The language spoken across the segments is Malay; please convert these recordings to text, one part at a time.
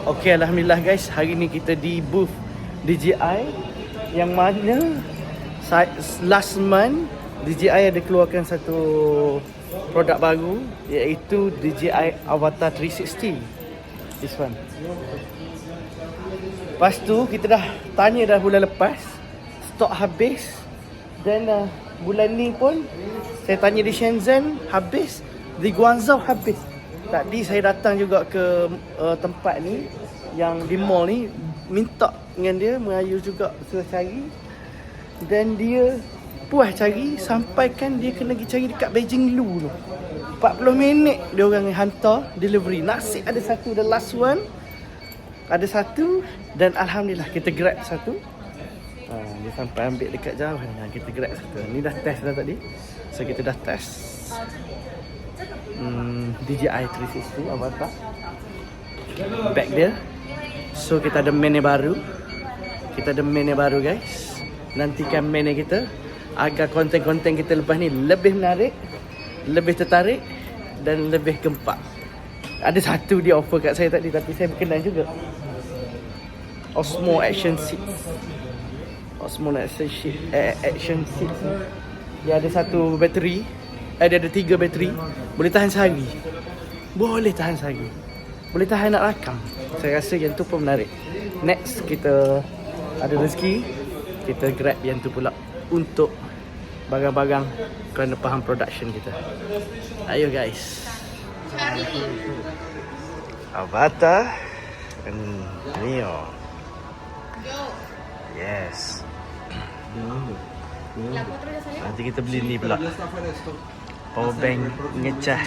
Okey, alhamdulillah guys, hari ni kita di booth DJI yang mana last month DJI ada keluarkan satu produk baru iaitu DJI Avatar 360. This one. Lepas tu kita dah tanya dah bulan lepas, stok habis. Dan bulan ni pun saya tanya di Shenzhen habis, di Guangzhou habis. Tadi saya datang juga ke tempat ni yang di mall ni, minta dengan dia, merayu juga suruh cari. Dan dia puas cari sampai kan dia kena pergi cari dekat Beijing Lu tu. 40 minit dia orang hantar delivery. Nasib ada satu, the last one. Ada satu dan alhamdulillah kita grab satu. Dia sampai ambil dekat jauh ni. Kita grab satu. Ni dah test dah tadi. So kita dah test DJI 360 Avatar back dia. So kita ada main baru. Kita ada main baru guys. Nantikan main kita agar konten-konten kita lepas ni lebih menarik, lebih tertarik dan lebih gempak. Ada satu dia offer kat saya tadi tapi saya berkenan juga. Osmo Action Seat. Osmo Action Seat. Dia ada satu bateri. Dia ada 3 bateri. Boleh tahan sehari. Boleh tahan sehari. Boleh tahan nak rakam. Saya rasa yang tu pun menarik. Next kita ada rezeki, kita grab yang tu pula untuk barang-barang kerana faham production kita. Ayo guys. Avatar and Neo. Yes. Nanti kita beli ni pula. Power bank ngecah.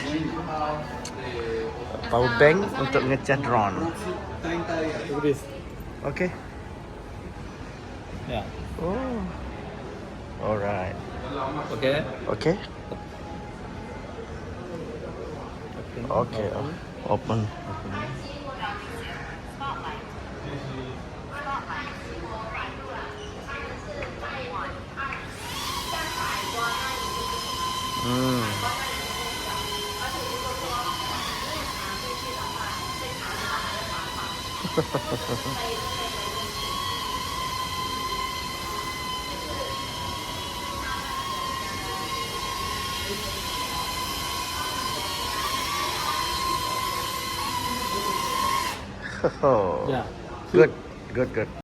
Power bank untuk ngecah drone. Okay. Yeah. Oh. Alright. Okay. Okay. Okay. Open. Oh. Yeah. Good. Good.